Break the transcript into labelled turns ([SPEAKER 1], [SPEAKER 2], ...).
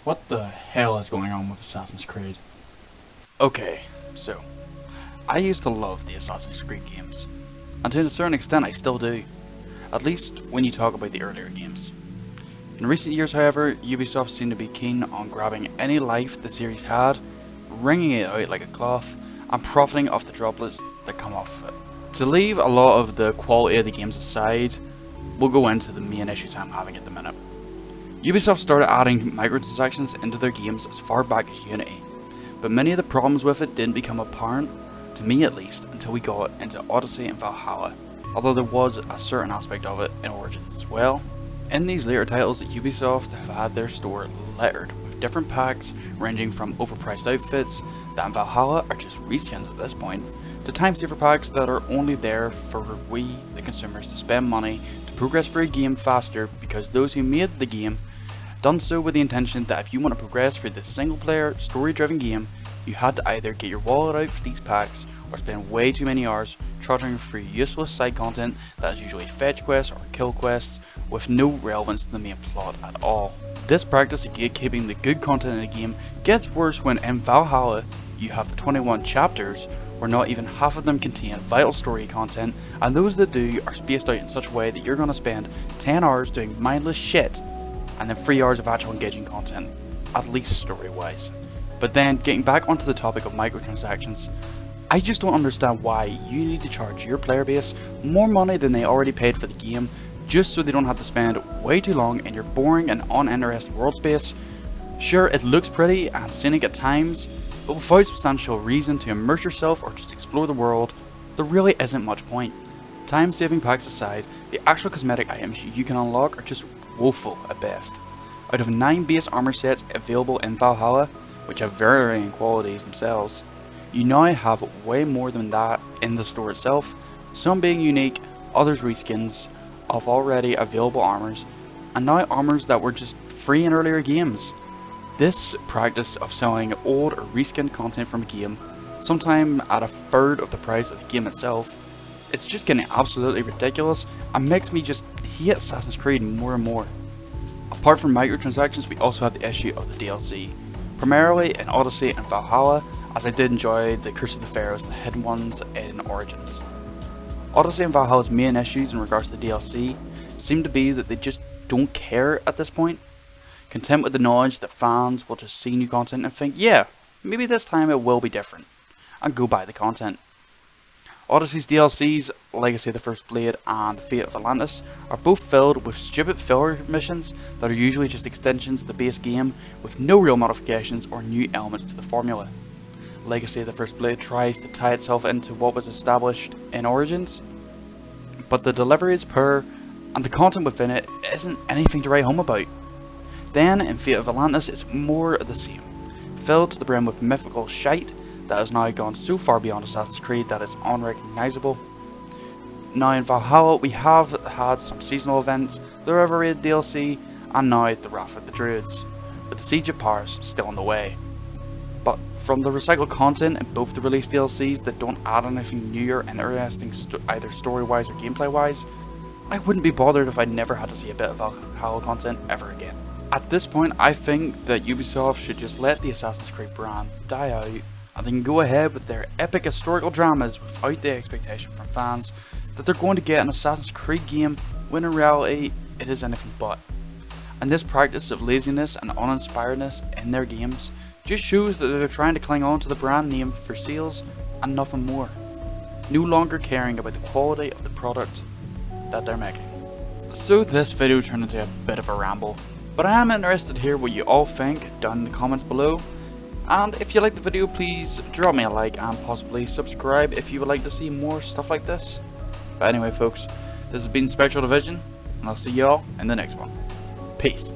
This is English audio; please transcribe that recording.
[SPEAKER 1] What the hell is going on with Assassin's Creed?
[SPEAKER 2] Okay, so, I used to love the Assassin's Creed games, and to a certain extent I still do, at least when you talk about the earlier games. In recent years, however, Ubisoft seemed to be keen on grabbing any life the series had, wringing it out like a cloth, and profiting off the droplets that come off of it. To leave a lot of the quality of the games aside, we'll go into the main issues I'm having at the minute. Ubisoft started adding microtransactions into their games as far back as Unity, but many of the problems with it didn't become apparent, to me at least, until we got into Odyssey and Valhalla, although there was a certain aspect of it in Origins as well. In these later titles, Ubisoft have had their store littered with different packs ranging from overpriced outfits that in Valhalla are just reskins at this point, to time saver packs that are only there for we, the consumers, to spend money to progress through a game faster because those who made the game done so with the intention that if you want to progress through this single player, story driven game, you had to either get your wallet out for these packs or spend way too many hours trudging through useless side content that is usually fetch quests or kill quests with no relevance to the main plot at all. This practice of gatekeeping the good content in a game gets worse when in Valhalla you have 21 chapters where not even half of them contain vital story content, and those that do are spaced out in such a way that you're going to spend 10 hours doing mindless shit and then 3 hours of actual engaging content, at least story wise. But then getting back onto the topic of microtransactions, I just don't understand why you need to charge your player base more money than they already paid for the game just so they don't have to spend way too long in your boring and uninteresting world space. Sure, it looks pretty and scenic at times, but without substantial reason to immerse yourself or just explore the world, there really isn't much point. Time saving packs aside, the actual cosmetic items you can unlock are just woeful at best. Out of 9 base armor sets available in Valhalla, which have varying qualities themselves, you now have way more than that in the store itself, some being unique, others reskins of already available armors, and now armors that were just free in earlier games. This practice of selling old or reskinned content from a game, sometime at a third of the price of the game itself, it's just getting absolutely ridiculous and makes me just hate Assassin's Creed more and more. Apart from microtransactions, we also have the issue of the DLC, primarily in Odyssey and Valhalla, as I did enjoy the Curse of the Pharaohs and the hidden ones in Origins. Odyssey and Valhalla's main issues in regards to the DLC seem to be that they just don't care at this point, content with the knowledge that fans will just see new content and think, yeah, maybe this time it will be different, and go buy the content. Odyssey's DLCs, Legacy of the First Blade and The Fate of Atlantis, are both filled with stupid filler missions that are usually just extensions of the base game with no real modifications or new elements to the formula. Legacy of the First Blade tries to tie itself into what was established in Origins, but the delivery is poor and the content within it isn't anything to write home about. Then in Fate of Atlantis it's more of the same, filled to the brim with mythical shite that has now gone so far beyond Assassin's Creed that it's unrecognisable. Now in Valhalla we have had some seasonal events, the River Raid DLC, and now the Wrath of the Druids, with the Siege of Paris still on the way. But from the recycled content in both the released DLCs that don't add anything new or interesting either story wise or gameplay wise, I wouldn't be bothered if I never had to see a bit of Valhalla content ever again. At this point I think that Ubisoft should just let the Assassin's Creed brand die out, and they can go ahead with their epic historical dramas without the expectation from fans that they're going to get an Assassin's Creed game when in reality it is anything but. And this practice of laziness and uninspiredness in their games just shows that they're trying to cling on to the brand name for sales and nothing more, no longer caring about the quality of the product that they're making. So this video turned into a bit of a ramble, but I am interested to hear what you all think down in the comments below. And if you like the video, please drop me a like and possibly subscribe if you would like to see more stuff like this. But anyway folks, this has been Spectral Division, and I'll see y'all in the next one. Peace.